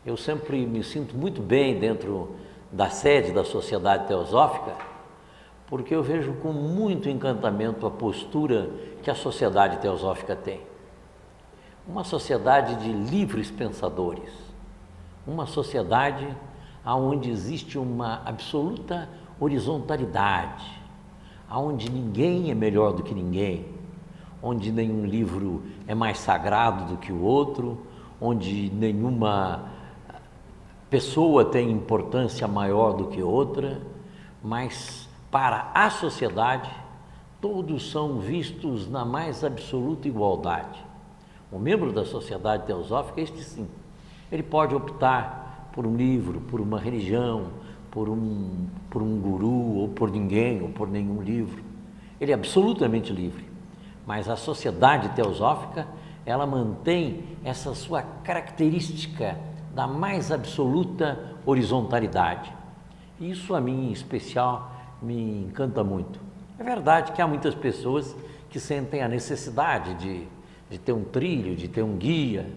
Eu sempre me sinto muito bem dentro da sede da Sociedade Teosófica, porque eu vejo com muito encantamento a postura que a Sociedade Teosófica tem. Uma sociedade de livres pensadores, uma sociedade onde existe uma absoluta horizontalidade, onde ninguém é melhor do que ninguém, onde nenhum livro é mais sagrado do que o outro, onde nenhuma pessoa tem importância maior do que outra, mas para a sociedade todos são vistos na mais absoluta igualdade. O membro da Sociedade Teosófica, este sim, ele pode optar por um livro, por uma religião, por um guru, ou por ninguém, ou por nenhum livro. Ele é absolutamente livre, mas a Sociedade Teosófica, ela mantém essa sua característica da mais absoluta horizontalidade. Isso a mim, em especial, me encanta muito. É verdade que há muitas pessoas que sentem a necessidade de ter um trilho, de ter um guia,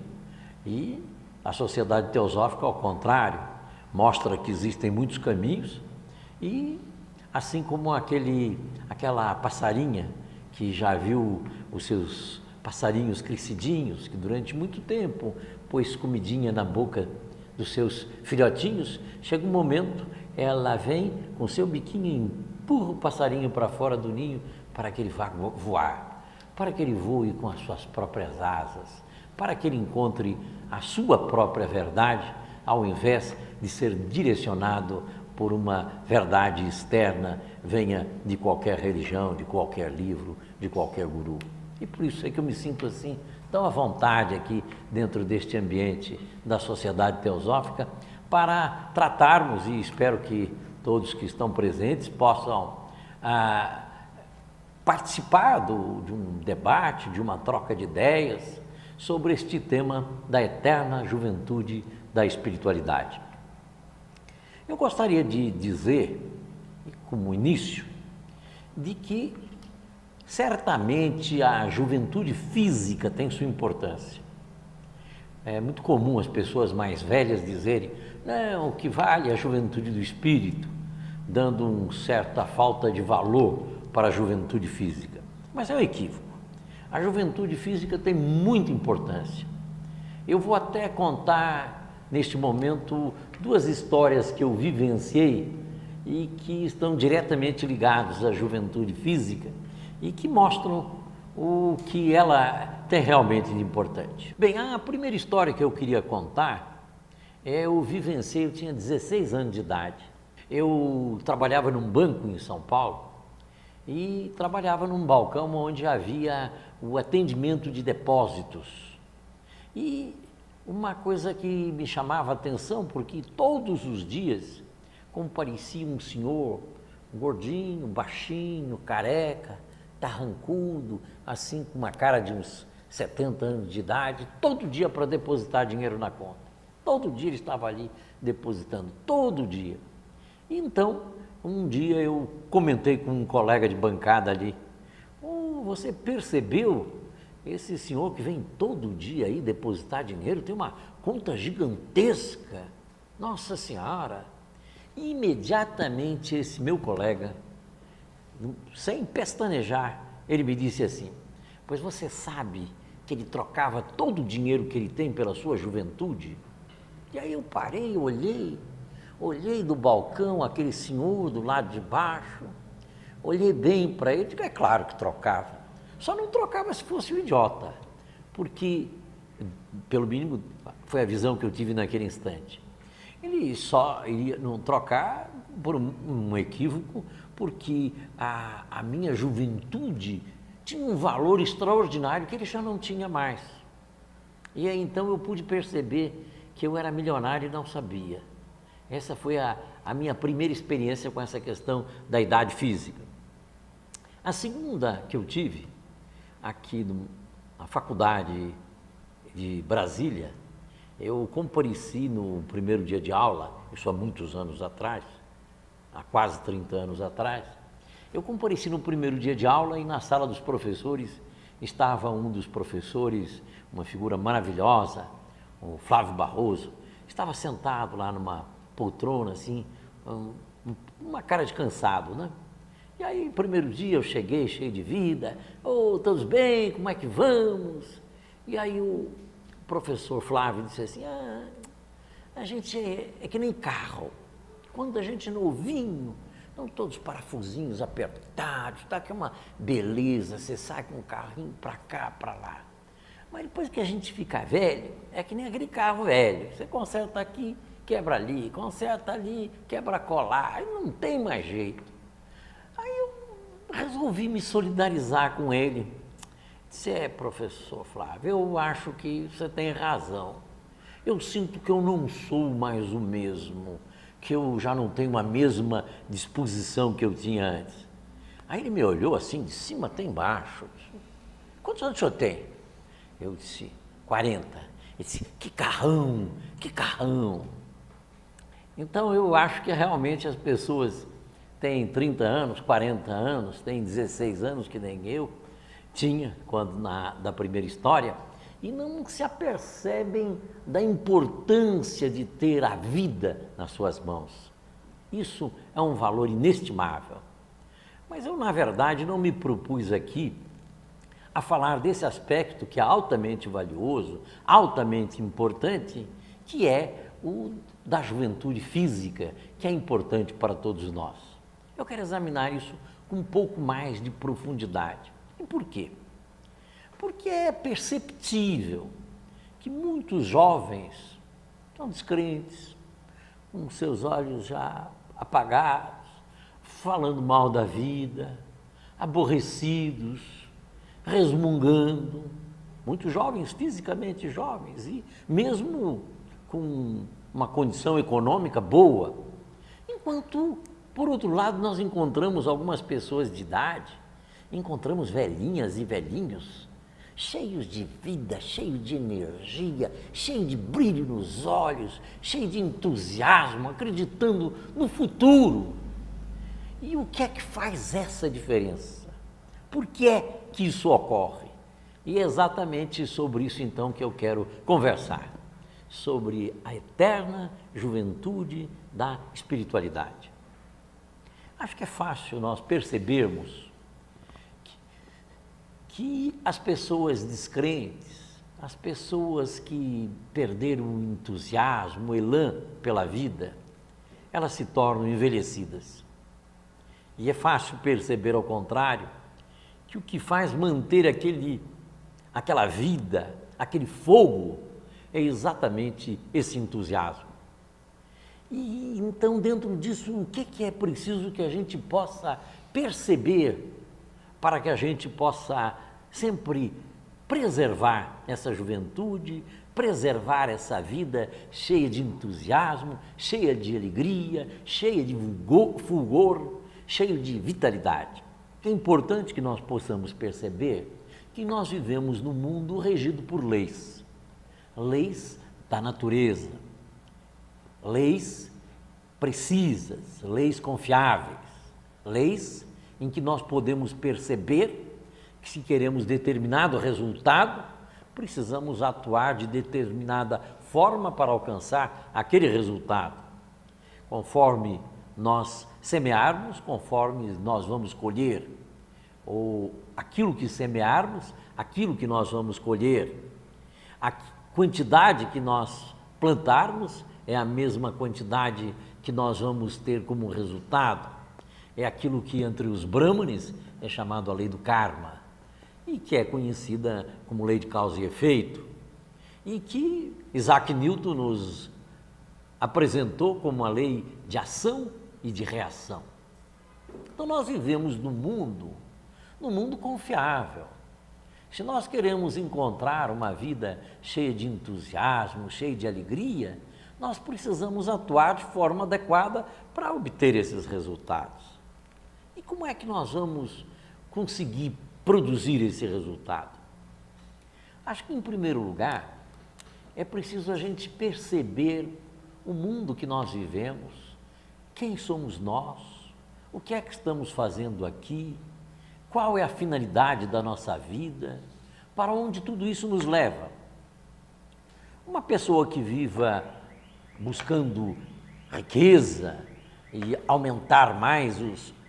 e a Sociedade Teosófica, ao contrário, mostra que existem muitos caminhos, e assim como aquela passarinha que já viu os seus passarinhos crescidinhos, que durante muito tempo pôs comidinha na boca dos seus filhotinhos, chega um momento, ela vem com seu biquinho e empurra o passarinho para fora do ninho para que ele vá voar, para que ele voe com as suas próprias asas, para que ele encontre a sua própria verdade, ao invés de ser direcionado por uma verdade externa, venha de qualquer religião, de qualquer livro, de qualquer guru. E por isso é que eu me sinto assim, tão à vontade aqui dentro deste ambiente da Sociedade Teosófica, para tratarmos, e espero que todos que estão presentes possam participar de um debate, de uma troca de ideias sobre este tema da eterna juventude da espiritualidade. Eu gostaria de dizer, como início, de que certamente a juventude física tem sua importância. É muito comum as pessoas mais velhas dizerem: não, o que vale é a juventude do espírito, dando uma certa falta de valor para a juventude física. Mas é um equívoco. A juventude física tem muita importância. Eu vou até contar, neste momento, duas histórias que eu vivenciei e que estão diretamente ligadas à juventude física e que mostram o que ela tem realmente de importante. Bem, a primeira história que eu queria contar, eu vivenciei, eu tinha 16 anos de idade. Eu trabalhava num banco em São Paulo e trabalhava num balcão onde havia o atendimento de depósitos. E uma coisa que me chamava a atenção, porque todos os dias comparecia um senhor gordinho, baixinho, careca, carrancudo, assim com uma cara de uns 70 anos de idade, todo dia para depositar dinheiro na conta. Todo dia ele estava ali depositando, todo dia. Então, um dia eu comentei com um colega de bancada ali: você percebeu esse senhor que vem todo dia aí depositar dinheiro, tem uma conta gigantesca? Nossa Senhora! E imediatamente esse meu colega, sem pestanejar, ele me disse assim: pois você sabe que ele trocava todo o dinheiro que ele tem pela sua juventude? E aí eu parei, olhei do balcão aquele senhor do lado de baixo, olhei bem para ele, digo: é claro que trocava, só não trocava se fosse um idiota, porque, pelo mínimo, foi a visão que eu tive naquele instante. Ele só iria não trocar por um equívoco, porque a minha juventude tinha um valor extraordinário que ele já não tinha mais. E aí então eu pude perceber que eu era milionário e não sabia. Essa foi a minha primeira experiência com essa questão da idade física. A segunda que eu tive, aqui na faculdade de Brasília, eu compareci no primeiro dia de aula, isso há muitos anos atrás, há quase 30 anos atrás, eu compareci no primeiro dia de aula e na sala dos professores estava um dos professores, uma figura maravilhosa, o Flávio Barroso, estava sentado lá numa poltrona, assim, uma cara de cansado, né? E aí, primeiro dia, eu cheguei cheio de vida. Ô, todos bem? Como é que vamos? E aí o professor Flávio disse assim, a gente é que nem carro. Quando a gente é novinho, estão todos os parafusinhos apertados, tá? Que é uma beleza, você sai com um carrinho para cá, para lá. Mas depois que a gente fica velho, é que nem aquele carro velho. Você conserta aqui, quebra ali, conserta ali, quebra colar, aí não tem mais jeito. Aí eu resolvi me solidarizar com ele. Disse, professor Flávio, eu acho que você tem razão. Eu sinto que eu não sou mais o mesmo, que eu já não tenho a mesma disposição que eu tinha antes. Aí ele me olhou assim, de cima até embaixo. Disse, quantos anos o senhor tem? Eu disse, 40. Ele disse, que carrão, que carrão. Então eu acho que realmente as pessoas têm 30 anos, 40 anos, têm 16 anos, que nem eu tinha quando da primeira história, e não se apercebem da importância de ter a vida nas suas mãos. Isso é um valor inestimável. Mas eu, na verdade, não me propus aqui a falar desse aspecto que é altamente valioso, altamente importante, que é o da juventude física, que é importante para todos nós. Eu quero examinar isso com um pouco mais de profundidade. E por quê? Porque é perceptível que muitos jovens são descrentes, com seus olhos já apagados, falando mal da vida, aborrecidos, resmungando, muitos jovens, fisicamente jovens, e mesmo com uma condição econômica boa, enquanto, por outro lado, nós encontramos algumas pessoas de idade, encontramos velhinhas e velhinhos, cheios de vida, cheios de energia, cheios de brilho nos olhos, cheios de entusiasmo, acreditando no futuro. E o que é que faz essa diferença? Por que é que isso ocorre? E é exatamente sobre isso, então, que eu quero conversar, sobre a eterna juventude da espiritualidade. Acho que é fácil nós percebermos que as pessoas descrentes, as pessoas que perderam o entusiasmo, o elan pela vida, elas se tornam envelhecidas. E é fácil perceber, ao contrário, que o que faz manter aquela vida, aquele fogo, é exatamente esse entusiasmo. E então, dentro disso, o que é preciso que a gente possa perceber para que a gente possa sempre preservar essa juventude, preservar essa vida cheia de entusiasmo, cheia de alegria, cheia de fulgor, cheia de vitalidade. É importante que nós possamos perceber que nós vivemos num mundo regido por leis, leis da natureza, leis precisas, leis confiáveis, leis em que nós podemos perceber que, se queremos determinado resultado, precisamos atuar de determinada forma para alcançar aquele resultado. Conforme nós semearmos, conforme nós vamos colher, ou aquilo que semearmos, aquilo que nós vamos colher. A quantidade que nós plantarmos é a mesma quantidade que nós vamos ter como resultado. É aquilo que entre os brahmanes é chamado a lei do karma, e que é conhecida como lei de causa e efeito, e que Isaac Newton nos apresentou como a lei de ação e de reação. Então nós vivemos num mundo confiável. Se nós queremos encontrar uma vida cheia de entusiasmo, cheia de alegria, nós precisamos atuar de forma adequada para obter esses resultados. E como é que nós vamos conseguir produzir esse resultado? Acho que, em primeiro lugar, é preciso a gente perceber o mundo que nós vivemos, quem somos nós, o que é que estamos fazendo aqui, qual é a finalidade da nossa vida, para onde tudo isso nos leva. Uma pessoa que viva buscando riqueza e aumentar mais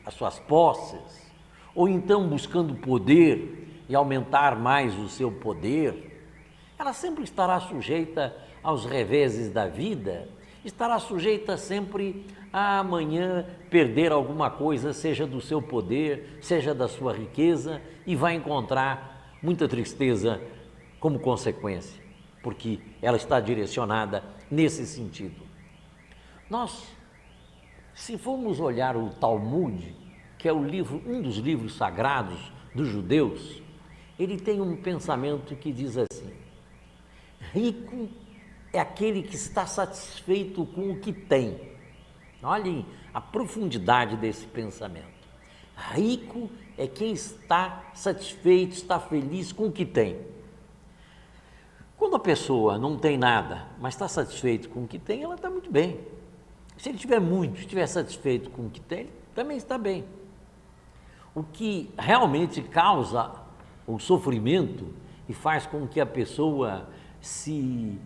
as suas posses, ou então buscando poder e aumentar mais o seu poder, ela sempre estará sujeita aos reveses da vida, estará sujeita sempre a amanhã perder alguma coisa, seja do seu poder, seja da sua riqueza, e vai encontrar muita tristeza como consequência, porque ela está direcionada nesse sentido. Nós, se formos olhar o Talmud, que é um dos livros sagrados dos judeus, ele tem um pensamento que diz assim: rico é aquele que está satisfeito com o que tem. Olhem a profundidade desse pensamento. Rico é quem está satisfeito, está feliz com o que tem. Quando a pessoa não tem nada, mas está satisfeito com o que tem, ela está muito bem. Se ele tiver muito, estiver satisfeito com o que tem, também está bem. O que realmente causa o sofrimento e faz com que a pessoa se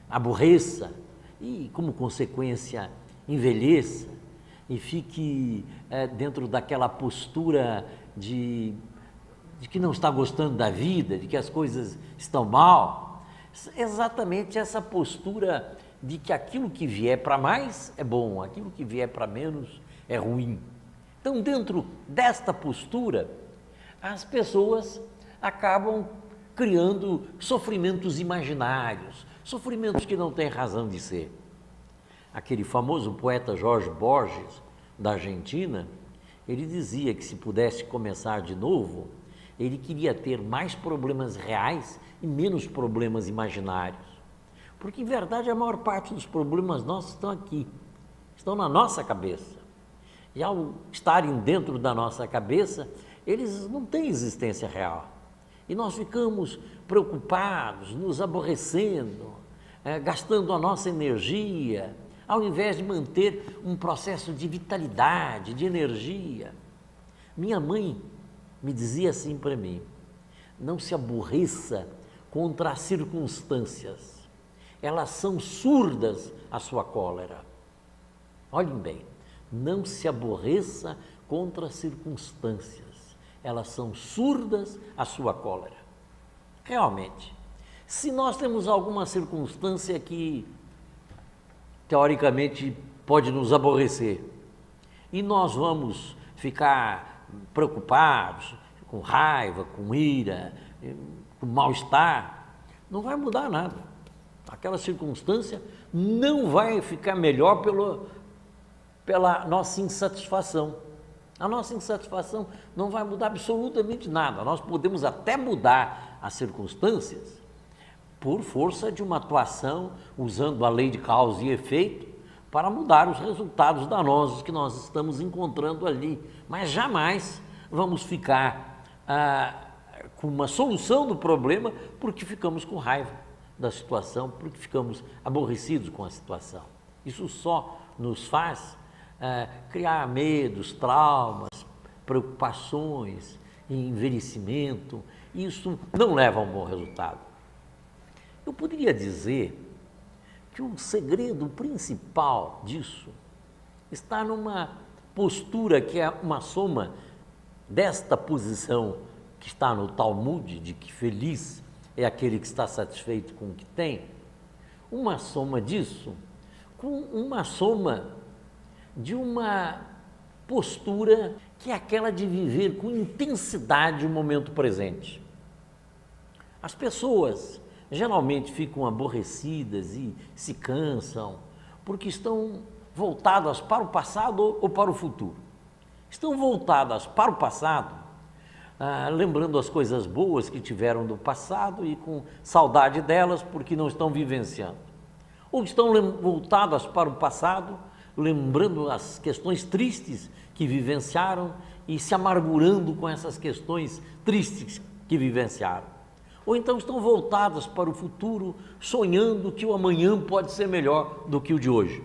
aborreça e, como consequência, envelheça e fique dentro daquela postura de que não está gostando da vida, de que as coisas estão mal, exatamente essa postura de que aquilo que vier para mais é bom, aquilo que vier para menos é ruim. Então, dentro desta postura, as pessoas acabam criando sofrimentos imaginários, sofrimentos que não têm razão de ser. Aquele famoso poeta Jorge Borges, da Argentina, ele dizia que se pudesse começar de novo, ele queria ter mais problemas reais e menos problemas imaginários. Porque, em verdade, a maior parte dos problemas nossos estão aqui, estão na nossa cabeça. E ao estarem dentro da nossa cabeça, eles não têm existência real. E nós ficamos preocupados, nos aborrecendo, gastando a nossa energia, ao invés de manter um processo de vitalidade, de energia. Minha mãe me dizia assim para mim: não se aborreça contra as circunstâncias, elas são surdas à sua cólera. Olhem bem, não se aborreça contra as circunstâncias, elas são surdas à sua cólera. Realmente, se nós temos alguma circunstância que, teoricamente, pode nos aborrecer, e nós vamos ficar preocupados, com raiva, com ira, com mal-estar, não vai mudar nada. Aquela circunstância não vai ficar melhor pela nossa insatisfação. A nossa insatisfação não vai mudar absolutamente nada. Nós podemos até mudar as circunstâncias por força de uma atuação usando a lei de causa e efeito para mudar os resultados danosos que nós estamos encontrando ali. Mas jamais vamos ficar com uma solução do problema porque ficamos com raiva da situação, porque ficamos aborrecidos com a situação. Isso só nos faz criar medos, traumas, preocupações, envelhecimento. Isso não leva a um bom resultado. Eu poderia dizer que o segredo principal disso está numa postura que é uma soma desta posição que está no Talmud, de que feliz é aquele que está satisfeito com o que tem, uma soma disso com uma soma de uma postura que é aquela de viver com intensidade o momento presente. As pessoas geralmente ficam aborrecidas e se cansam porque estão voltadas para o passado ou para o futuro. Estão voltadas para o passado, lembrando as coisas boas que tiveram do passado e com saudade delas porque não estão vivenciando. Ou estão voltadas para o passado, lembrando as questões tristes que vivenciaram e se amargurando com essas questões tristes que vivenciaram. Ou então estão voltadas para o futuro, sonhando que o amanhã pode ser melhor do que o de hoje.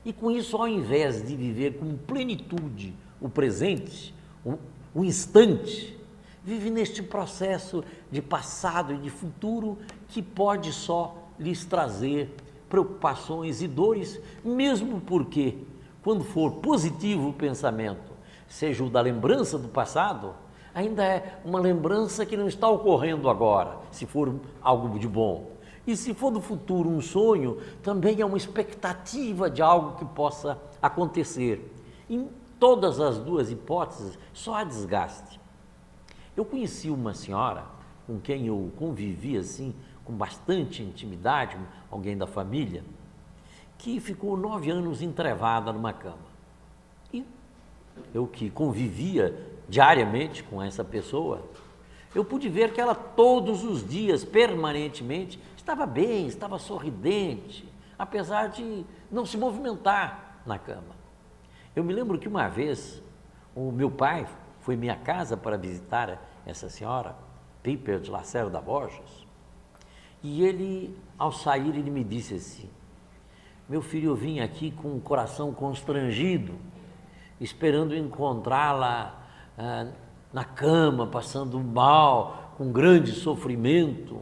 E com isso, ao invés de viver com plenitude o presente, o instante, vive neste processo de passado e de futuro que pode só lhes trazer preocupações e dores, mesmo porque, quando for positivo o pensamento, seja o da lembrança do passado, ainda é uma lembrança que não está ocorrendo agora, se for algo de bom. E se for do futuro um sonho, também é uma expectativa de algo que possa acontecer. Em todas as duas hipóteses, só há desgaste. Eu conheci uma senhora com quem eu convivi assim, com bastante intimidade, alguém da família, que ficou 9 anos entrevada numa cama. E eu que convivia diariamente com essa pessoa, eu pude ver que ela todos os dias, permanentemente, estava bem, estava sorridente, apesar de não se movimentar na cama. Eu me lembro que uma vez o meu pai foi à minha casa para visitar essa senhora, Piper de Lacerda Borges, e ele, ao sair, ele me disse assim: meu filho, eu vim aqui com o coração constrangido, esperando encontrá-la na cama, passando mal, com grande sofrimento.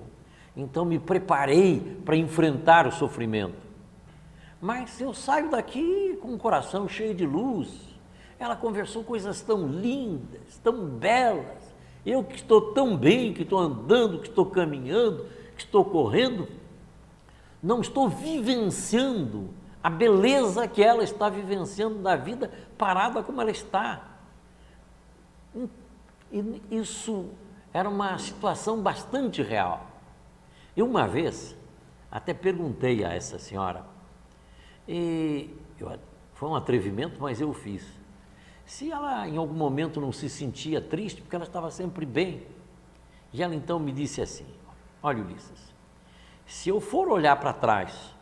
Então me preparei para enfrentar o sofrimento. Mas eu saio daqui com o coração cheio de luz. Ela conversou coisas tão lindas, tão belas. Eu que estou tão bem, que estou andando, que estou caminhando, que estou correndo, não estou vivenciando a beleza que ela está vivenciando da vida parada como ela está. E isso era uma situação bastante real. Eu uma vez até perguntei a essa senhora, foi um atrevimento, mas eu fiz, se ela em algum momento não se sentia triste, porque ela estava sempre bem. E ela então me disse assim: olha, Ulisses, se eu for olhar para trás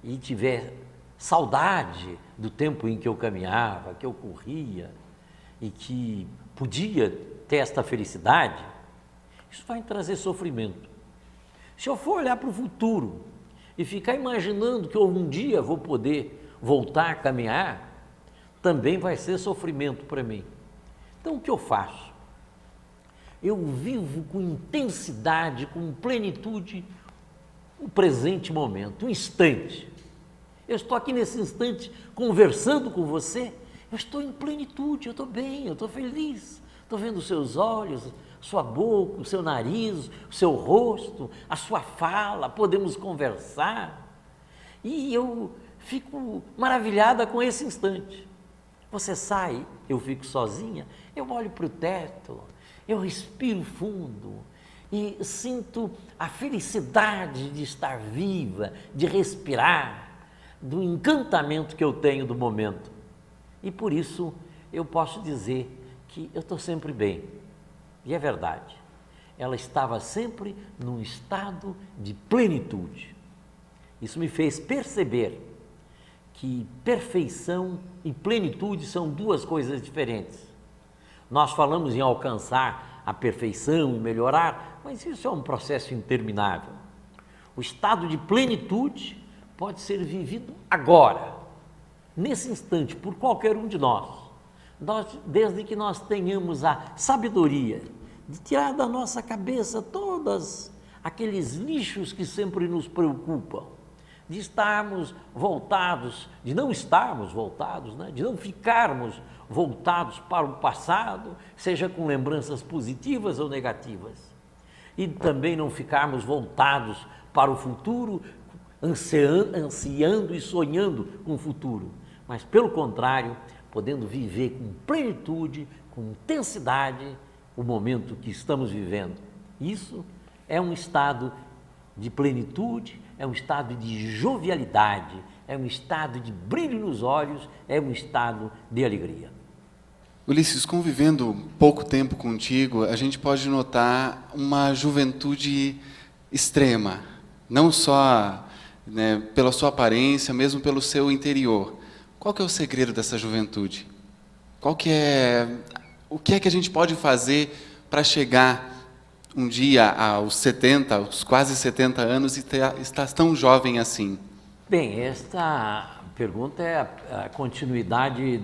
e tiver saudade do tempo em que eu caminhava, que eu corria e que podia ter esta felicidade, isso vai trazer sofrimento. Se eu for olhar para o futuro e ficar imaginando que um dia vou poder voltar a caminhar, também vai ser sofrimento para mim. Então o que eu faço? Eu vivo com intensidade, com plenitude, o presente momento, um instante. Eu estou aqui nesse instante conversando com você, eu estou em plenitude, eu estou bem, eu estou feliz, estou vendo os seus olhos, sua boca, o seu nariz, o seu rosto, a sua fala, podemos conversar. E eu fico maravilhada com esse instante. Você sai, eu fico sozinha, eu olho para o teto, eu respiro fundo e sinto a felicidade de estar viva, de respirar, do encantamento que eu tenho do momento. E por isso eu posso dizer que eu estou sempre bem. E é verdade, ela estava sempre num estado de plenitude. Isso me fez perceber que perfeição e plenitude são duas coisas diferentes. Nós falamos em alcançar a perfeição e melhorar, mas isso é um processo interminável. O estado de plenitude pode ser vivido agora, nesse instante, por qualquer um de nós. Desde que nós tenhamos a sabedoria de tirar da nossa cabeça todos aqueles lixos que sempre nos preocupam, de estarmos voltados, de não estarmos voltados, de não ficarmos voltados para o passado, seja com lembranças positivas ou negativas, e também não ficarmos voltados para o futuro, ansiando e sonhando com o futuro, mas pelo contrário, podendo viver com plenitude, com intensidade, o momento que estamos vivendo. Isso é um estado de plenitude, é um estado de jovialidade, é um estado de brilho nos olhos, é um estado de alegria. Ulisses, convivendo pouco tempo contigo, a gente pode notar uma juventude extrema, não só pela sua aparência, mesmo pelo seu interior. Qual que é o segredo dessa juventude? O que é que a gente pode fazer para chegar um dia aos 70, aos quase 70 anos e estar tão jovem assim? Bem, esta pergunta é a continuidade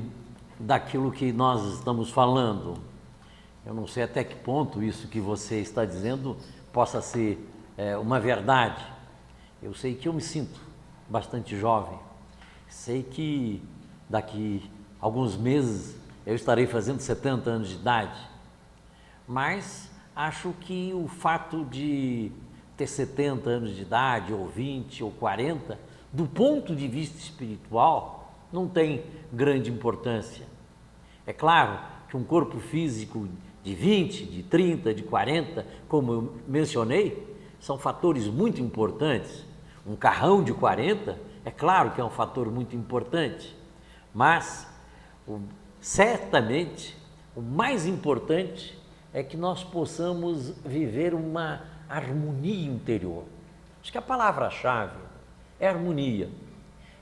daquilo que nós estamos falando. Eu não sei até que ponto isso que você está dizendo possa ser uma verdade. Eu sei que eu me sinto bastante jovem. Sei que daqui a alguns meses eu estarei fazendo 70 anos de idade, mas acho que o fato de ter 70 anos de idade, ou 20, ou 40, do ponto de vista espiritual, não tem grande importância. É claro que um corpo físico de 20, de 30, de 40, como eu mencionei, são fatores muito importantes. Um carrão de 40, é claro que é um fator muito importante, mas certamente o mais importante é que nós possamos viver uma harmonia interior. Acho que a palavra-chave é harmonia.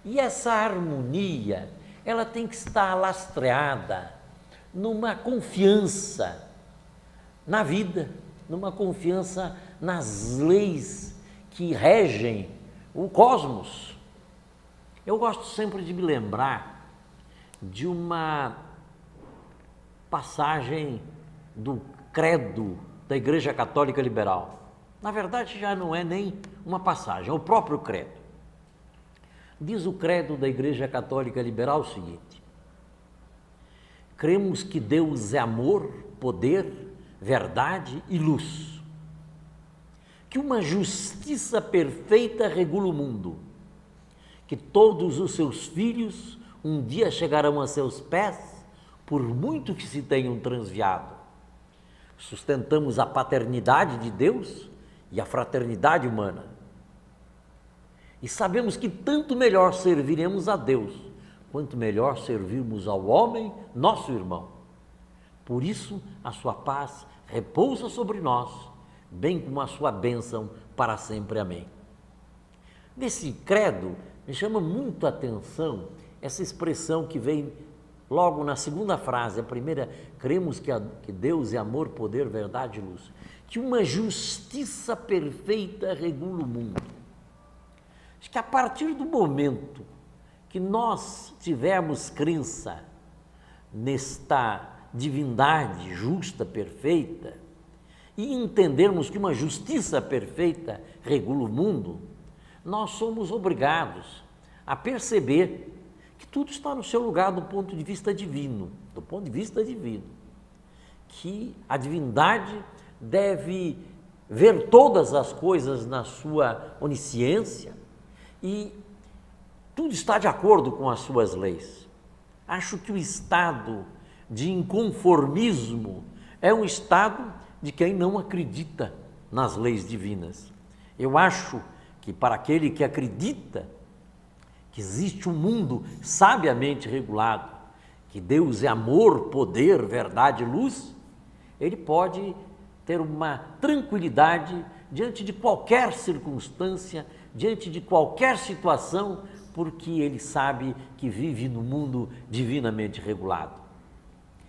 E essa harmonia, ela tem que estar lastreada numa confiança na vida, numa confiança nas leis que regem o cosmos. Eu gosto sempre de me lembrar de uma passagem do credo da Igreja Católica Liberal. Na verdade, já não é nem uma passagem, é o próprio credo. Diz o credo da Igreja Católica Liberal o seguinte: cremos que Deus é amor, poder, verdade e luz, que uma justiça perfeita regula o mundo, que todos os seus filhos um dia chegarão a seus pés, por muito que se tenham transviado. Sustentamos a paternidade de Deus e a fraternidade humana. E sabemos que tanto melhor serviremos a Deus, quanto melhor servirmos ao homem, nosso irmão. Por isso, a sua paz repousa sobre nós, bem como a sua bênção para sempre. Amém. Nesse credo, me chama muito a atenção essa expressão que vem logo na segunda frase. A primeira, cremos que Deus é amor, poder, verdade e luz. Que uma justiça perfeita regula o mundo. Acho que a partir do momento que nós tivermos crença nesta divindade justa, perfeita, e entendermos que uma justiça perfeita regula o mundo, nós somos obrigados a perceber que tudo está no seu lugar do ponto de vista divino, que a divindade deve ver todas as coisas na sua onisciência e tudo está de acordo com as suas leis. Acho que o estado de inconformismo é um estado de quem não acredita nas leis divinas. Eu acho que para aquele que acredita que existe um mundo sabiamente regulado, que Deus é amor, poder, verdade e luz, ele pode ter uma tranquilidade diante de qualquer circunstância, diante de qualquer situação, porque ele sabe que vive no mundo divinamente regulado.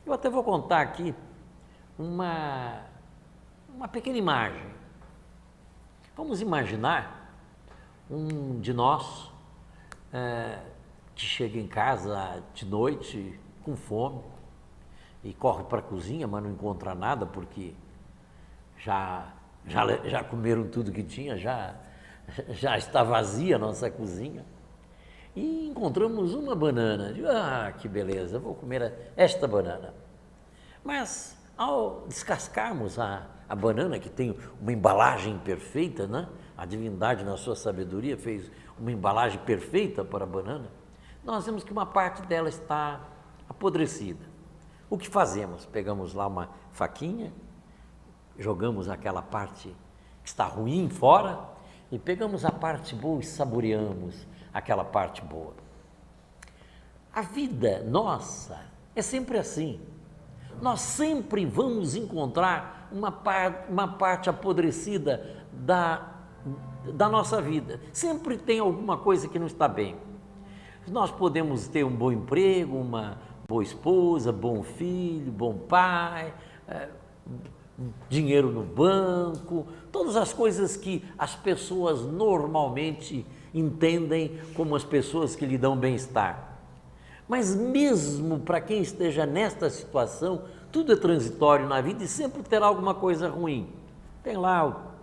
Eu até vou contar aqui uma pequena imagem. Vamos imaginar um de nós que chega em casa de noite com fome e corre para a cozinha, mas não encontra nada porque já comeram tudo que tinha, já está vazia a nossa cozinha. E encontramos uma banana. Digo, que beleza, vou comer esta banana. Mas ao descascarmos a banana, que tem uma embalagem perfeita, né? A divindade, na sua sabedoria, fez uma embalagem perfeita para a banana, nós vemos que uma parte dela está apodrecida. O que fazemos? Pegamos lá uma faquinha, jogamos aquela parte que está ruim fora e pegamos a parte boa e saboreamos aquela parte boa. A vida nossa é sempre assim. Nós sempre vamos encontrar uma parte apodrecida da nossa vida. Sempre tem alguma coisa que não está bem. Nós podemos ter um bom emprego, uma boa esposa, bom filho, bom pai, dinheiro no banco, todas as coisas que as pessoas normalmente entendem como as pessoas que lhe dão bem-estar. Mas mesmo para quem esteja nesta situação, tudo é transitório na vida e sempre terá alguma coisa ruim. Tem lá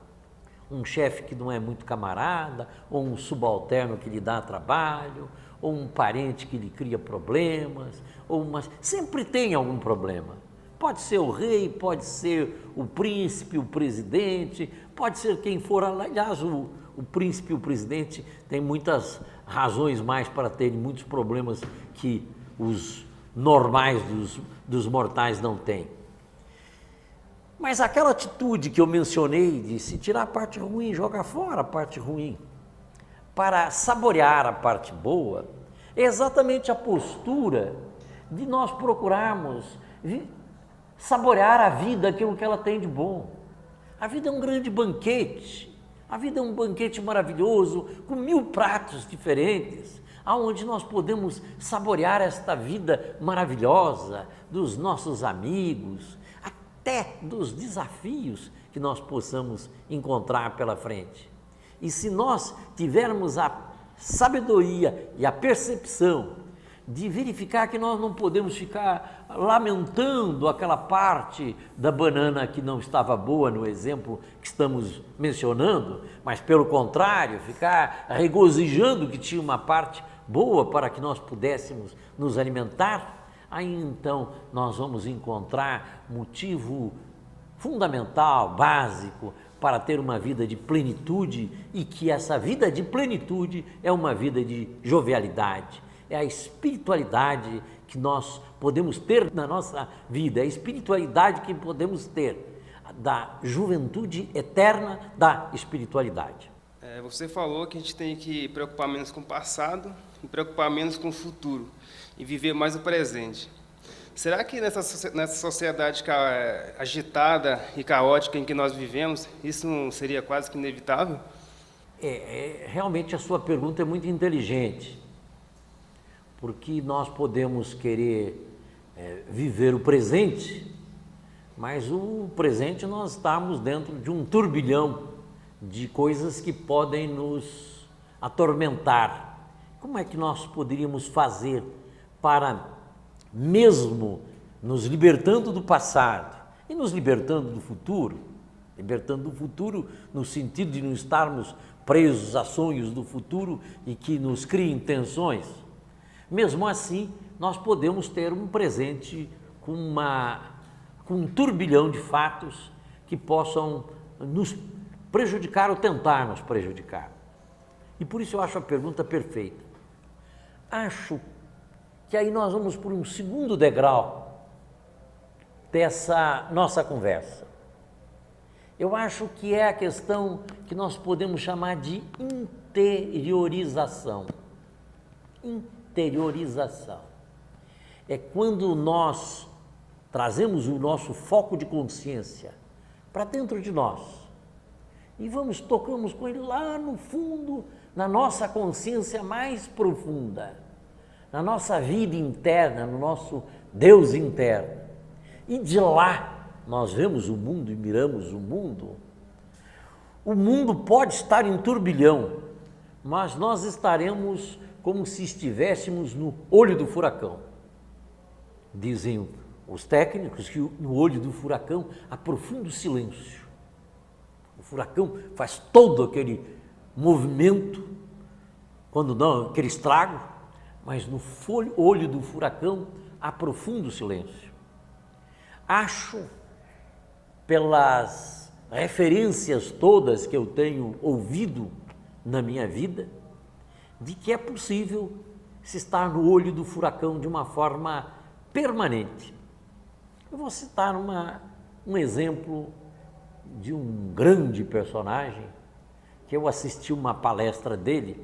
um chefe que não é muito camarada, ou um subalterno que lhe dá trabalho, ou um parente que lhe cria problemas, sempre tem algum problema. Pode ser o rei, pode ser o príncipe, o presidente, pode ser quem for. Aliás, o príncipe e o presidente têm muitas razões mais para terem muitos problemas que os normais dos mortais não têm. Mas aquela atitude que eu mencionei de se tirar a parte ruim, jogar fora a parte ruim, para saborear a parte boa, é exatamente a postura de nós procurarmos saborear a vida, aquilo que ela tem de bom. A vida é um grande banquete, a vida é um banquete maravilhoso, com 1000 pratos diferentes, aonde nós podemos saborear esta vida maravilhosa dos nossos amigos, até dos desafios que nós possamos encontrar pela frente. E se nós tivermos a sabedoria e a percepção de verificar que nós não podemos ficar lamentando aquela parte da banana que não estava boa no exemplo que estamos mencionando, mas pelo contrário, ficar regozijando que tinha uma parte boa para que nós pudéssemos nos alimentar, aí então nós vamos encontrar motivo fundamental, básico, para ter uma vida de plenitude, e que essa vida de plenitude é uma vida de jovialidade. É a espiritualidade que nós podemos ter na nossa vida, é a espiritualidade que podemos ter, da juventude eterna da espiritualidade. Você falou que a gente tem que preocupar menos com o passado e preocupar menos com o futuro e viver mais o presente. Será que nessa sociedade agitada e caótica em que nós vivemos, isso não seria quase que inevitável? Realmente a sua pergunta é muito inteligente, porque nós podemos querer viver o presente, mas o presente nós estamos dentro de um turbilhão de coisas que podem nos atormentar. Como é que nós poderíamos fazer para, mesmo nos libertando do passado e nos libertando do futuro no sentido de não estarmos presos a sonhos do futuro e que nos criem tensões, mesmo assim nós podemos ter um presente com um turbilhão de fatos que possam nos prejudicar ou tentar nos prejudicar. E por isso eu acho a pergunta perfeita. Acho que aí nós vamos por um segundo degrau dessa nossa conversa. Eu acho que é a questão que nós podemos chamar de interiorização. Interiorização. É quando nós trazemos o nosso foco de consciência para dentro de nós e tocamos com ele lá no fundo, na nossa consciência mais profunda, na nossa vida interna, no nosso Deus interno. E de lá nós vemos o mundo e miramos o mundo. O mundo pode estar em turbilhão, mas nós estaremos como se estivéssemos no olho do furacão. Dizem os técnicos que no olho do furacão há profundo silêncio. O furacão faz todo aquele movimento, quando não, aquele estrago, mas no olho do furacão há profundo silêncio. Acho, pelas referências todas que eu tenho ouvido na minha vida, de que é possível se estar no olho do furacão de uma forma permanente. Eu vou citar um exemplo de um grande personagem, que eu assisti uma palestra dele,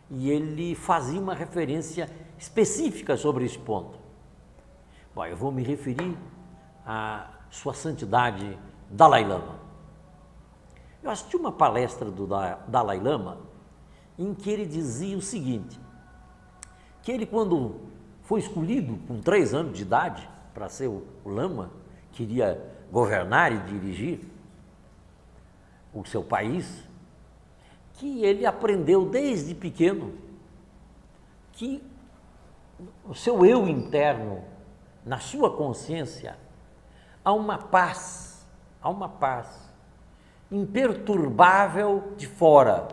e ele fazia uma referência específica sobre esse ponto. Bom, eu vou me referir à Sua Santidade Dalai Lama. Eu assisti uma palestra do Dalai Lama em que ele dizia o seguinte, que ele, quando foi escolhido com 3 anos de idade para ser o Lama, queria governar e dirigir o seu país, que ele aprendeu desde pequeno que o seu eu interno, na sua consciência, há uma paz imperturbável de fora,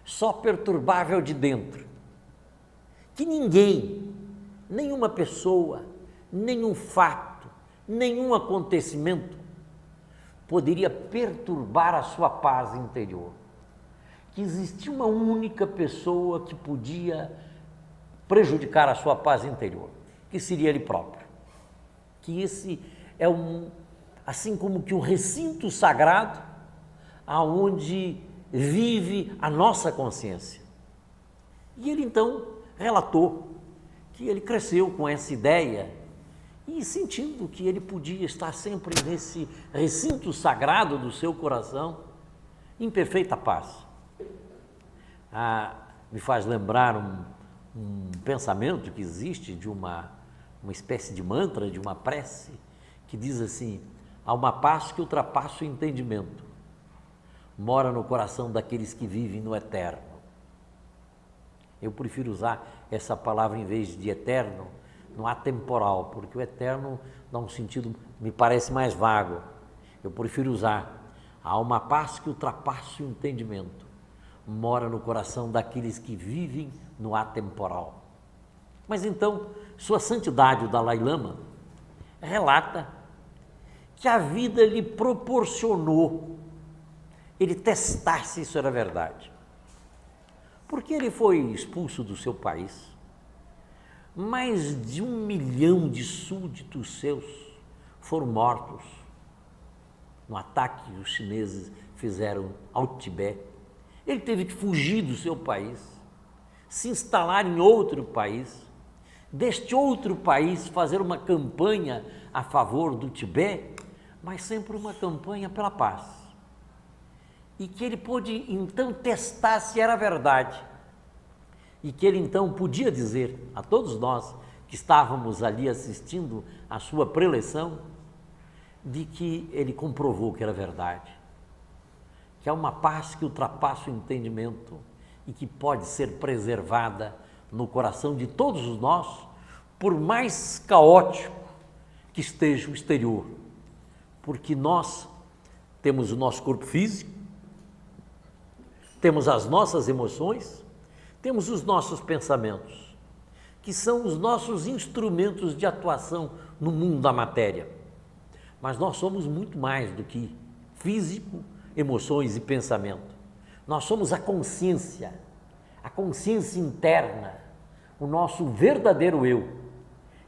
só perturbável de dentro. Que ninguém, nenhuma pessoa, nenhum fato, nenhum acontecimento poderia perturbar a sua paz interior. Que existia uma única pessoa que podia prejudicar a sua paz interior, que seria ele próprio. Que esse é assim como que um recinto sagrado aonde vive a nossa consciência. E ele então relatou que ele cresceu com essa ideia e sentindo que ele podia estar sempre nesse recinto sagrado do seu coração, em perfeita paz. Me faz lembrar um pensamento que existe de uma espécie de mantra, de uma prece, que diz assim: há uma paz que ultrapassa o entendimento, mora no coração daqueles que vivem no eterno. Eu prefiro usar essa palavra em vez de eterno, no atemporal, porque o eterno dá um sentido, me parece mais vago. Eu prefiro usar: há uma paz que ultrapassa o entendimento, mora no coração daqueles que vivem no atemporal. Mas então, Sua Santidade o Dalai Lama relata que a vida lhe proporcionou ele testar se isso era verdade. Porque ele foi expulso do seu país, mais de 1 milhão de súditos seus foram mortos no ataque que os chineses fizeram ao Tibete. Ele teve que fugir do seu país, se instalar em outro país, deste outro país fazer uma campanha a favor do Tibete, mas sempre uma campanha pela paz. E que ele pôde então testar se era verdade. E que ele então podia dizer a todos nós que estávamos ali assistindo a sua preleção, de que ele comprovou que era verdade. Que há uma paz que ultrapassa o entendimento e que pode ser preservada no coração de todos nós, por mais caótico que esteja o exterior. Porque nós temos o nosso corpo físico, temos as nossas emoções, temos os nossos pensamentos, que são os nossos instrumentos de atuação no mundo da matéria. Mas nós somos muito mais do que físico, emoções e pensamento. Nós somos a consciência interna, o nosso verdadeiro eu.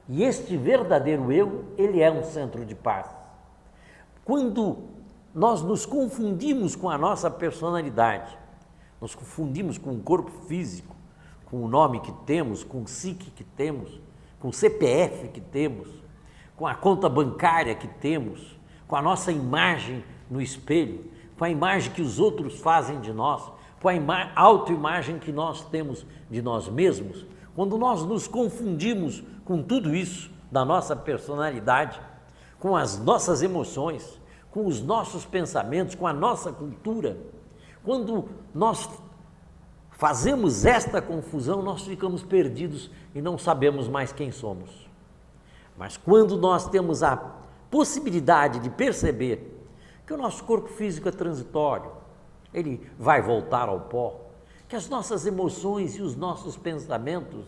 E este verdadeiro eu, ele é um centro de paz. Quando nós nos confundimos com a nossa personalidade, nos confundimos com o corpo físico, com o nome que temos, com o psique que temos, com o CPF que temos, com a conta bancária que temos, com a nossa imagem no espelho, com a imagem que os outros fazem de nós, com a autoimagem que nós temos de nós mesmos. Quando nós nos confundimos com tudo isso da nossa personalidade, com as nossas emoções, com os nossos pensamentos, com a nossa cultura, quando nós fazemos esta confusão, nós ficamos perdidos e não sabemos mais quem somos. Mas quando nós temos a possibilidade de perceber que o nosso corpo físico é transitório, ele vai voltar ao pó, que as nossas emoções e os nossos pensamentos,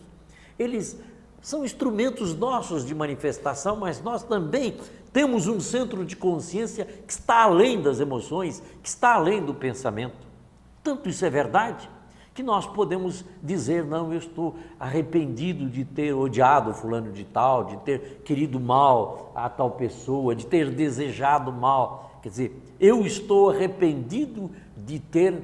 eles são instrumentos nossos de manifestação, mas nós também temos um centro de consciência que está além das emoções, que está além do pensamento. Tanto isso é verdade, que nós podemos dizer: não, eu estou arrependido de ter odiado fulano de tal, de ter querido mal a tal pessoa, de ter desejado mal. Quer dizer, eu estou arrependido de ter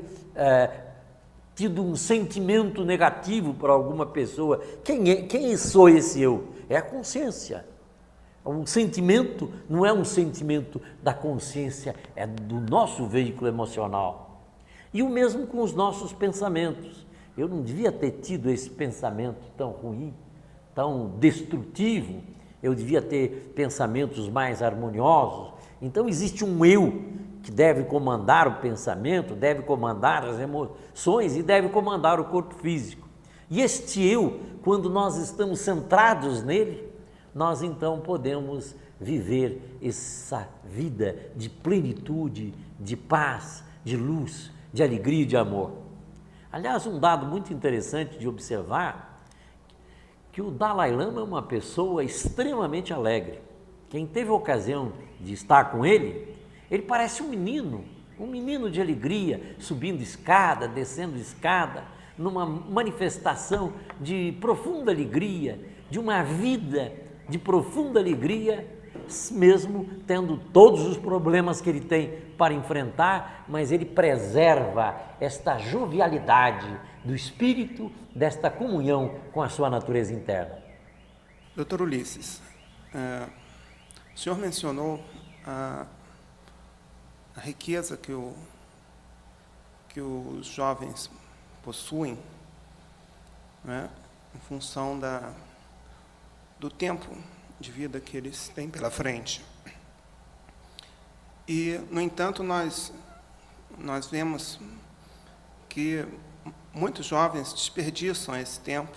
tido um sentimento negativo para alguma pessoa. Quem sou esse eu? É a consciência. Um sentimento não é um sentimento da consciência, é do nosso veículo emocional. E o mesmo com os nossos pensamentos. Eu não devia ter tido esse pensamento tão ruim, tão destrutivo. Eu devia ter pensamentos mais harmoniosos. Então existe um eu que deve comandar o pensamento, deve comandar as emoções e deve comandar o corpo físico. E este eu, quando nós estamos centrados nele, nós então podemos viver essa vida de plenitude, de paz, de luz, de alegria e de amor. Aliás, um dado muito interessante de observar, que o Dalai Lama é uma pessoa extremamente alegre. Quem teve a ocasião de estar com ele parece um menino de alegria, subindo escada, descendo escada, numa manifestação de profunda alegria, de uma vida de profunda alegria, mesmo tendo todos os problemas que ele tem para enfrentar, mas ele preserva esta jovialidade do espírito, desta comunhão com a sua natureza interna. Dr. Ulisses, o senhor mencionou a riqueza que os jovens possuem, né, em função do tempo de vida que eles têm pela frente. E, no entanto, nós vemos que muitos jovens desperdiçam esse tempo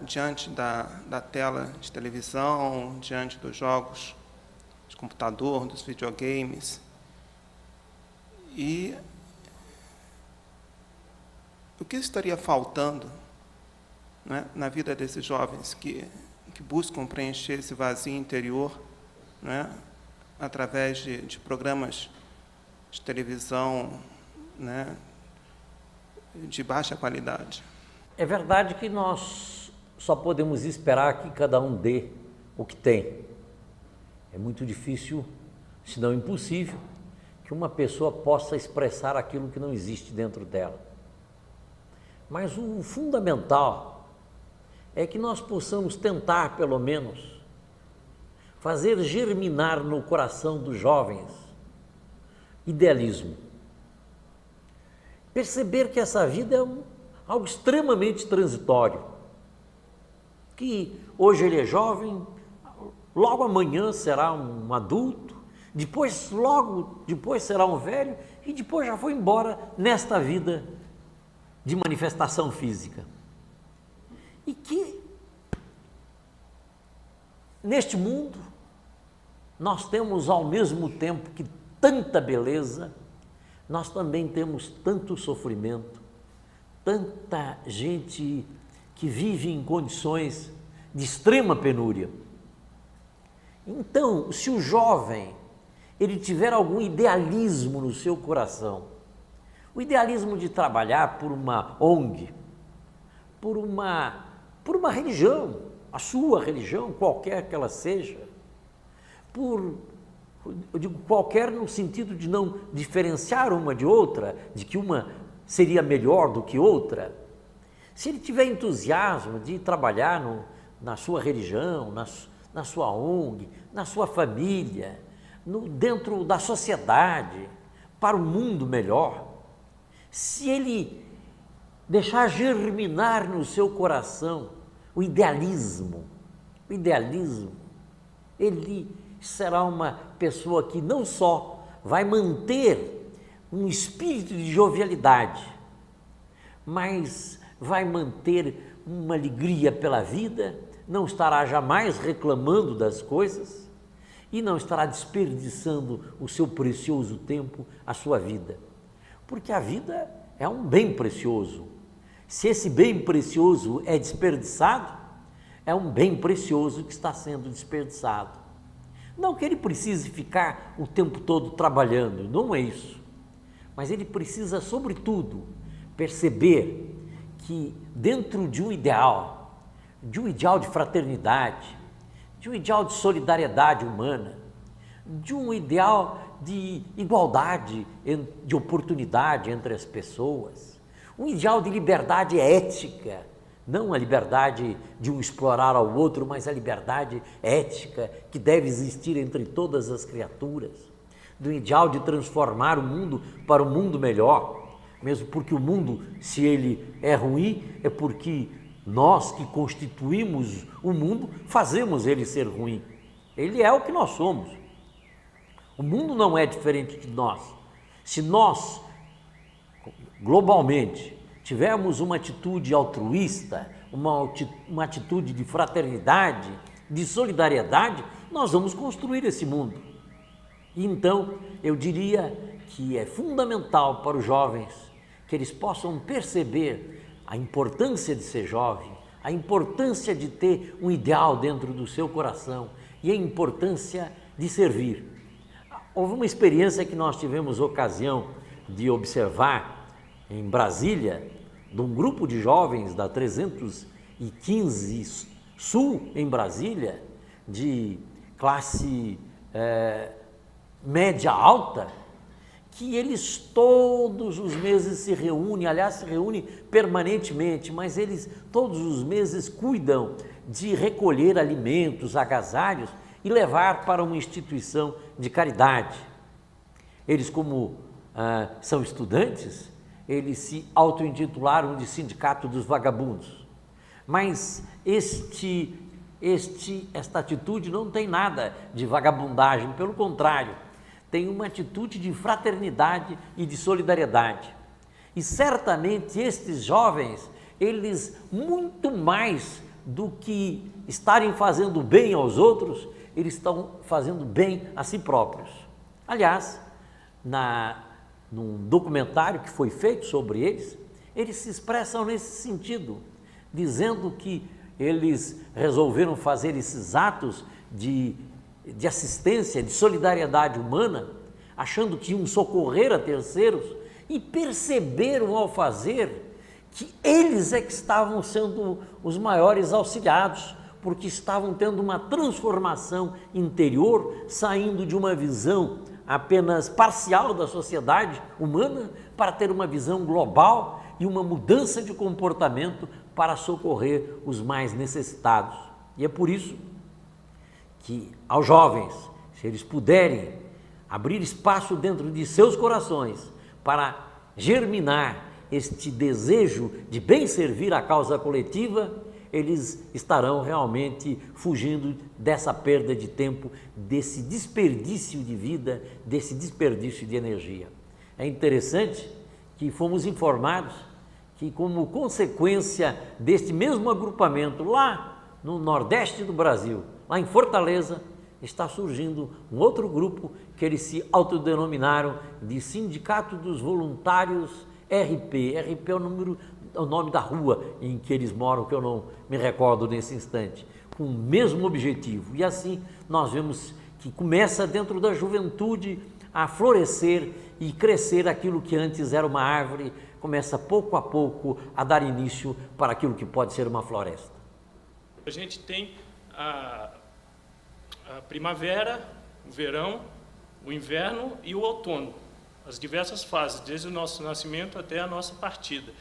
diante da tela de televisão, diante dos jogos de computador, dos videogames. E o que estaria faltando, né, na vida desses jovens que buscam preencher esse vazio interior, né, através de programas de televisão, né, de baixa qualidade? É verdade que nós só podemos esperar que cada um dê o que tem. É muito difícil, se não impossível, que uma pessoa possa expressar aquilo que não existe dentro dela. Mas o fundamental é que nós possamos tentar, pelo menos, fazer germinar no coração dos jovens idealismo. Perceber que essa vida é algo extremamente transitório, que hoje ele é jovem, logo amanhã será um adulto, logo depois será um velho e depois já foi embora nesta vida de manifestação física. E que neste mundo nós temos ao mesmo tempo que tanta beleza, nós também temos tanto sofrimento, tanta gente que vive em condições de extrema penúria. Então, se o jovem ele tiver algum idealismo no seu coração, o idealismo de trabalhar por uma ONG, por uma religião, a sua religião, qualquer que ela seja, eu digo qualquer no sentido de não diferenciar uma de outra, de que uma seria melhor do que outra. Se ele tiver entusiasmo de trabalhar na sua religião, na sua ONG, na sua família, dentro da sociedade, para um mundo melhor, se ele deixar germinar no seu coração o idealismo, ele será uma pessoa que não só vai manter um espírito de jovialidade, mas vai manter uma alegria pela vida, não estará jamais reclamando das coisas e não estará desperdiçando o seu precioso tempo, a sua vida. Porque a vida é um bem precioso. Se esse bem precioso é desperdiçado, é um bem precioso que está sendo desperdiçado. Não que ele precise ficar o tempo todo trabalhando, não é isso. Mas ele precisa, sobretudo, perceber que dentro de um ideal de fraternidade, de um ideal de solidariedade humana, de um ideal de igualdade, de oportunidade entre as pessoas, um ideal de liberdade ética, não a liberdade de um explorar ao outro, mas a liberdade ética que deve existir entre todas as criaturas, do ideal de transformar o mundo para um mundo melhor, mesmo porque o mundo, se ele é ruim, é porque nós que constituímos o mundo fazemos ele ser ruim. Ele é o que nós somos. O mundo não é diferente de nós. Se nós, globalmente, tivermos uma atitude altruísta, uma atitude de fraternidade, de solidariedade, nós vamos construir esse mundo. E então, eu diria que é fundamental para os jovens que eles possam perceber a importância de ser jovem, a importância de ter um ideal dentro do seu coração e a importância de servir. Houve uma experiência que nós tivemos ocasião de observar em Brasília, de um grupo de jovens da 315 Sul, em Brasília, de classe média alta, que eles todos os meses se reúnem, aliás, se reúnem permanentemente, mas eles todos os meses cuidam de recolher alimentos, agasalhos e levar para uma instituição de caridade. Eles, como são estudantes, eles se auto-intitularam de Sindicato dos Vagabundos. Mas esta atitude não tem nada de vagabundagem, pelo contrário, tem uma atitude de fraternidade e de solidariedade. E certamente estes jovens, eles muito mais do que estarem fazendo bem aos outros, eles estão fazendo bem a si próprios. Aliás, num documentário que foi feito sobre eles se expressam nesse sentido, dizendo que eles resolveram fazer esses atos de assistência, de solidariedade humana, achando que iam socorrer a terceiros, e perceberam ao fazer que eles é que estavam sendo os maiores auxiliados, porque estavam tendo uma transformação interior, saindo de uma visão apenas parcial da sociedade humana para ter uma visão global e uma mudança de comportamento para socorrer os mais necessitados. E é por isso que aos jovens, se eles puderem abrir espaço dentro de seus corações para germinar este desejo de bem servir à causa coletiva, eles estarão realmente fugindo dessa perda de tempo, desse desperdício de vida, desse desperdício de energia. É interessante que fomos informados que, como consequência deste mesmo agrupamento lá no Nordeste do Brasil, lá em Fortaleza, está surgindo um outro grupo que eles se autodenominaram de Sindicato dos Voluntários RP. RP é o nome da rua em que eles moram, que eu não me recordo nesse instante, com o mesmo objetivo. E assim nós vemos que começa dentro da juventude a florescer e crescer aquilo que antes era uma árvore, começa pouco a pouco a dar início para aquilo que pode ser uma floresta. A gente tem a primavera, o verão, o inverno e o outono, as diversas fases, desde o nosso nascimento até a nossa partida.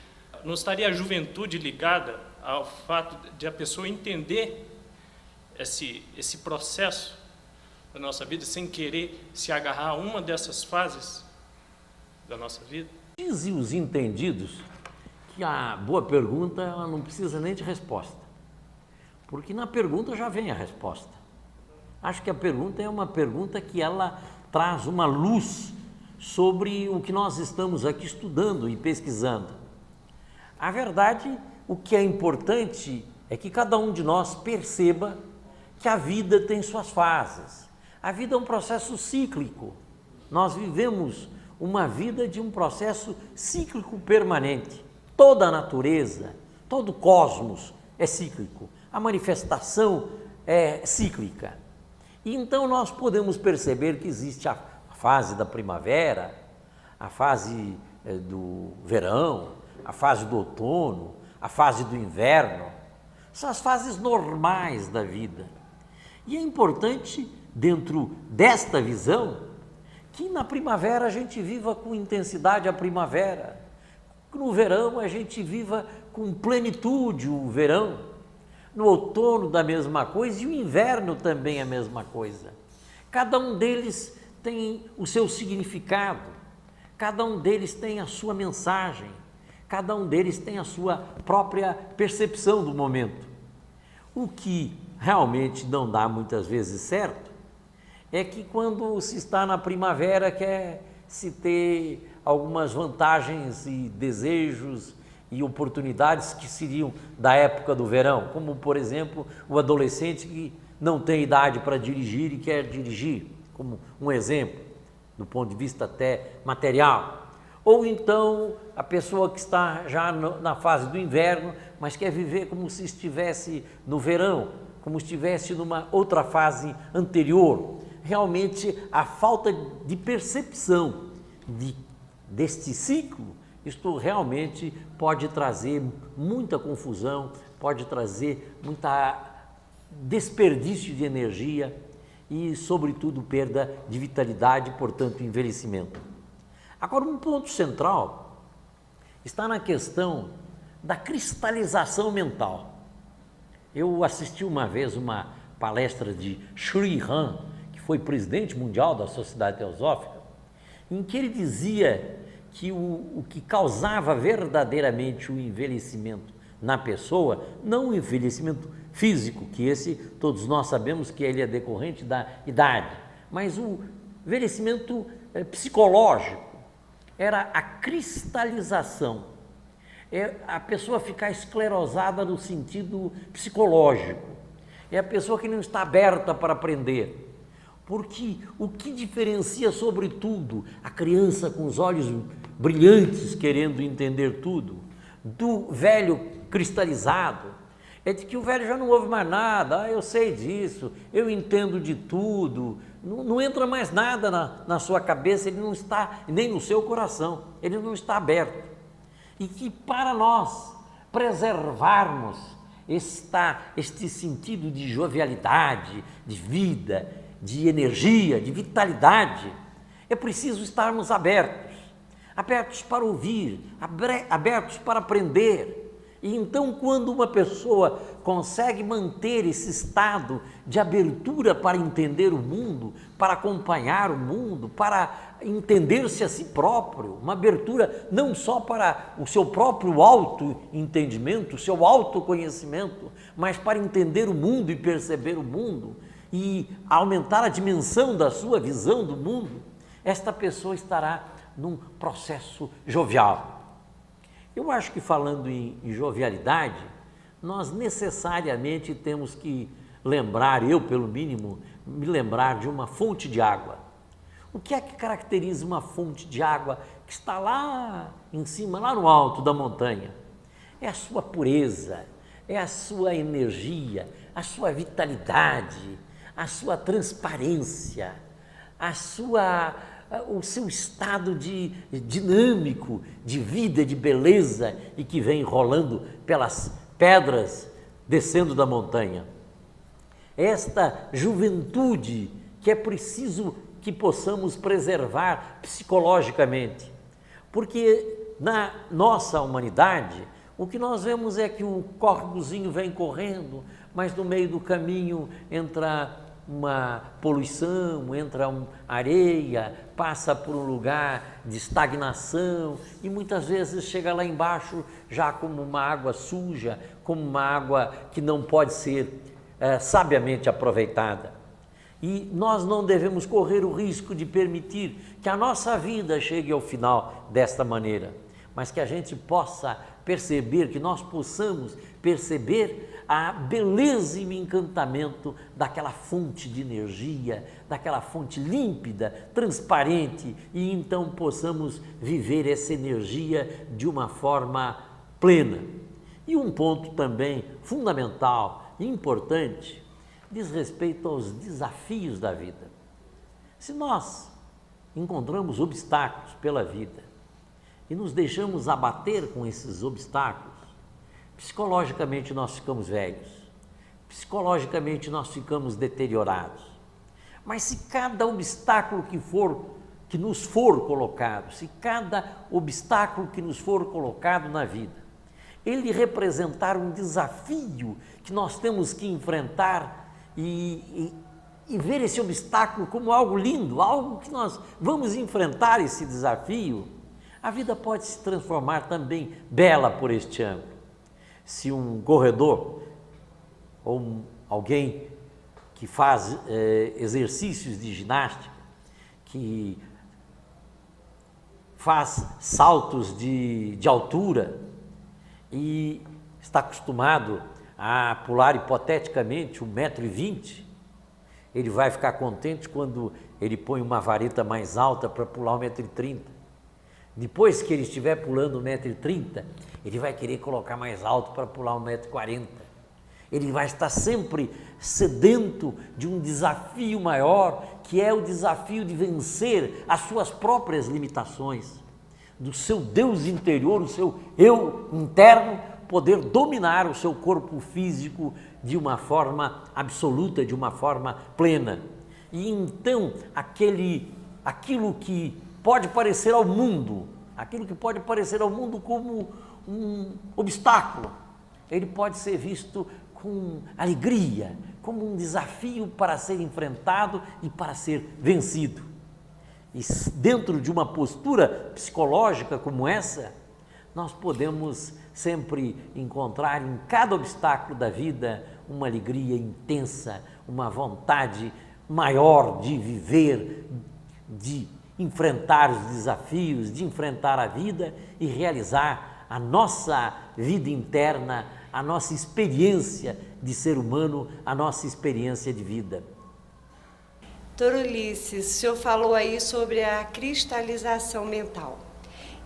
Não estaria a juventude ligada ao fato de a pessoa entender esse processo da nossa vida sem querer se agarrar a uma dessas fases da nossa vida? Dizem os entendidos que a boa pergunta ela não precisa nem de resposta, porque na pergunta já vem a resposta. Acho que a pergunta é uma pergunta que ela traz uma luz sobre o que nós estamos aqui estudando e pesquisando. A verdade, o que é importante é que cada um de nós perceba que a vida tem suas fases. A vida é um processo cíclico. Nós vivemos uma vida de um processo cíclico permanente. Toda a natureza, todo o cosmos é cíclico. A manifestação é cíclica. E então nós podemos perceber que existe a fase da primavera, a fase do verão, a fase do outono, a fase do inverno. São as fases normais da vida. E é importante, dentro desta visão, que na primavera a gente viva com intensidade a primavera, que no verão a gente viva com plenitude o verão, no outono da mesma coisa e o inverno também a mesma coisa. Cada um deles tem o seu significado, cada um deles tem a sua mensagem, cada um deles tem a sua própria percepção do momento. O que realmente não dá muitas vezes certo é que quando se está na primavera quer se ter algumas vantagens e desejos e oportunidades que seriam da época do verão, como por exemplo o adolescente que não tem idade para dirigir e quer dirigir, como um exemplo, do ponto de vista até material. Ou então a pessoa que está já na fase do inverno, mas quer viver como se estivesse no verão, como se estivesse numa outra fase anterior. Realmente a falta de percepção deste ciclo, isto realmente pode trazer muita confusão, pode trazer muita desperdício de energia e, sobretudo, perda de vitalidade, portanto, envelhecimento. Agora, um ponto central está na questão da cristalização mental. Eu assisti uma vez uma palestra de Sri Ram, que foi presidente mundial da Sociedade Teosófica, em que ele dizia que o que causava verdadeiramente o envelhecimento na pessoa, não o envelhecimento físico, que esse todos nós sabemos que ele é decorrente da idade, mas o envelhecimento psicológico era a cristalização, é a pessoa ficar esclerosada no sentido psicológico, é a pessoa que não está aberta para aprender, porque o que diferencia sobretudo a criança com os olhos brilhantes querendo entender tudo, do velho cristalizado, é de que o velho já não ouve mais nada, eu sei disso, eu entendo de tudo, não entra mais nada na sua cabeça, ele não está, nem no seu coração, ele não está aberto. E que para nós preservarmos este sentido de jovialidade, de vida, de energia, de vitalidade, é preciso estarmos abertos para ouvir, abertos para aprender. E então, quando uma pessoa consegue manter esse estado de abertura para entender o mundo, para acompanhar o mundo, para entender-se a si próprio, uma abertura não só para o seu próprio auto-entendimento, o seu autoconhecimento, mas para entender o mundo e perceber o mundo e aumentar a dimensão da sua visão do mundo, esta pessoa estará num processo jovial. Eu acho que, falando em jovialidade, nós necessariamente temos que lembrar, eu pelo mínimo, me lembrar de uma fonte de água. O que é que caracteriza uma fonte de água que está lá em cima, lá no alto da montanha? É a sua pureza, é a sua energia, a sua vitalidade, a sua transparência, o seu estado dinâmico, de vida, de beleza, e que vem rolando pelas pedras, descendo da montanha. Esta juventude que é preciso que possamos preservar psicologicamente, porque na nossa humanidade, o que nós vemos é que o córregozinho vem correndo, mas no meio do caminho entra uma poluição, entra areia, passa por um lugar de estagnação e muitas vezes chega lá embaixo já como uma água suja, como uma água que não pode ser sabiamente aproveitada. E nós não devemos correr o risco de permitir que a nossa vida chegue ao final desta maneira, mas que a gente possa perceber, que nós possamos perceber a beleza e o encantamento daquela fonte de energia, daquela fonte límpida, transparente, e então possamos viver essa energia de uma forma plena. E um ponto também fundamental e importante diz respeito aos desafios da vida. Se nós encontramos obstáculos pela vida e nos deixamos abater com esses obstáculos, psicologicamente nós ficamos velhos, psicologicamente nós ficamos deteriorados. Mas se cada obstáculo que nos for colocado, se cada obstáculo que nos for colocado na vida, ele representar um desafio que nós temos que enfrentar e ver esse obstáculo como algo lindo, algo que nós vamos enfrentar esse desafio, a vida pode se transformar também bela por este ângulo. Se um corredor ou alguém que faz exercícios de ginástica, que faz saltos de altura e está acostumado a pular hipoteticamente 1,20 m, ele vai ficar contente quando ele põe uma vareta mais alta para pular 1,30 m. Depois que ele estiver pulando 1,30 m, ele vai querer colocar mais alto para pular 1,40 m. Ele vai estar sempre sedento de um desafio maior, que é o desafio de vencer as suas próprias limitações, do seu Deus interior, o seu eu interno, poder dominar o seu corpo físico de uma forma absoluta, de uma forma plena. E então, aquilo que pode parecer ao mundo como um obstáculo, ele pode ser visto com alegria, como um desafio para ser enfrentado e para ser vencido. E dentro de uma postura psicológica como essa, nós podemos sempre encontrar em cada obstáculo da vida uma alegria intensa, uma vontade maior de viver, de enfrentar os desafios, de enfrentar a vida e realizar a nossa vida interna, a nossa experiência de ser humano, a nossa experiência de vida. Doutor Ulisses, o senhor falou aí sobre a cristalização mental.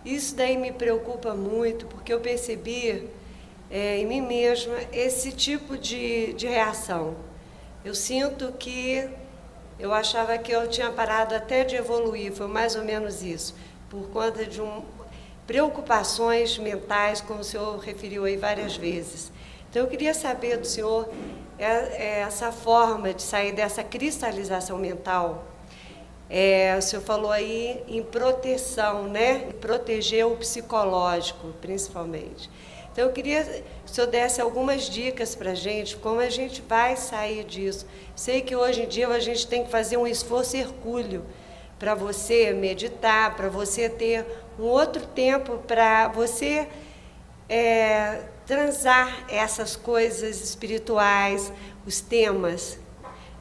Isso daí me preocupa muito, porque eu percebi em mim mesma esse tipo de reação. Eu sinto que eu achava que eu tinha parado até de evoluir, foi mais ou menos isso, por conta de preocupações mentais, como o senhor referiu aí várias vezes. Então, eu queria saber do senhor essa forma de sair dessa cristalização mental. O senhor falou aí em proteção, né? Proteger o psicológico, principalmente. Então, eu queria que o senhor desse algumas dicas para a gente, como a gente vai sair disso. Sei que hoje em dia a gente tem que fazer um esforço hercúleo para você meditar, para você ter um outro tempo, para você transar essas coisas espirituais, os temas.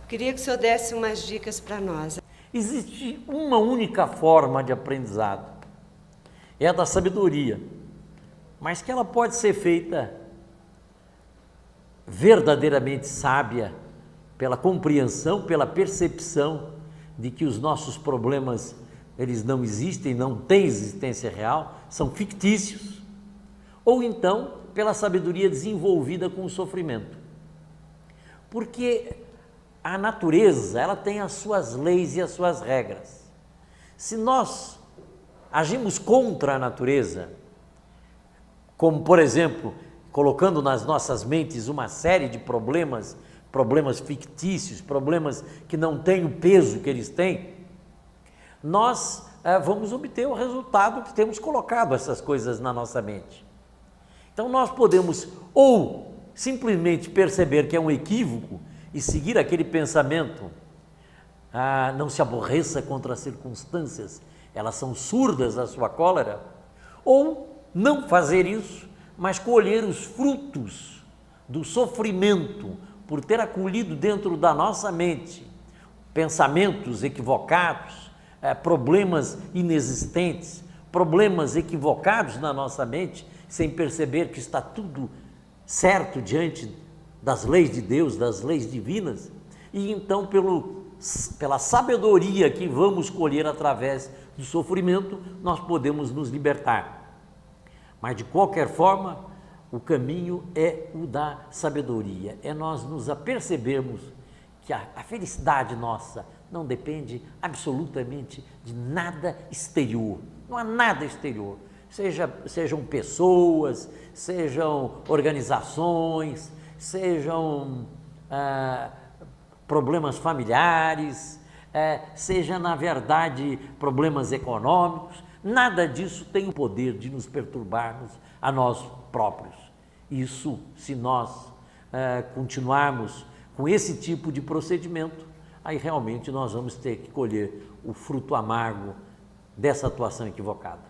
Eu queria que o senhor desse umas dicas para nós. Existe uma única forma de aprendizado, é a da sabedoria, mas que ela pode ser feita verdadeiramente sábia pela compreensão, pela percepção de que os nossos problemas, eles não existem, não têm existência real, são fictícios, ou então pela sabedoria desenvolvida com o sofrimento. Porque a natureza, ela tem as suas leis e as suas regras. Se nós agimos contra a natureza, como por exemplo, colocando nas nossas mentes uma série de problemas fictícios, problemas que não têm o peso que eles têm, nós vamos obter o resultado que temos colocado essas coisas na nossa mente. Então nós podemos ou simplesmente perceber que é um equívoco e seguir aquele pensamento, não se aborreça contra as circunstâncias, elas são surdas à sua cólera, ou não fazer isso, mas colher os frutos do sofrimento por ter acolhido dentro da nossa mente pensamentos equivocados, problemas inexistentes, problemas equivocados na nossa mente, sem perceber que está tudo certo diante das leis de Deus, das leis divinas, e então pela sabedoria que vamos colher através do sofrimento, nós podemos nos libertar. Mas de qualquer forma, o caminho é o da sabedoria, é nós nos apercebermos que a felicidade nossa não depende absolutamente de nada exterior, não há nada exterior, sejam pessoas, sejam organizações, sejam problemas familiares, seja na verdade problemas econômicos, nada disso tem o poder de nos perturbarmos a nós próprios. Isso, se nós continuarmos com esse tipo de procedimento, aí realmente nós vamos ter que colher o fruto amargo dessa atuação equivocada.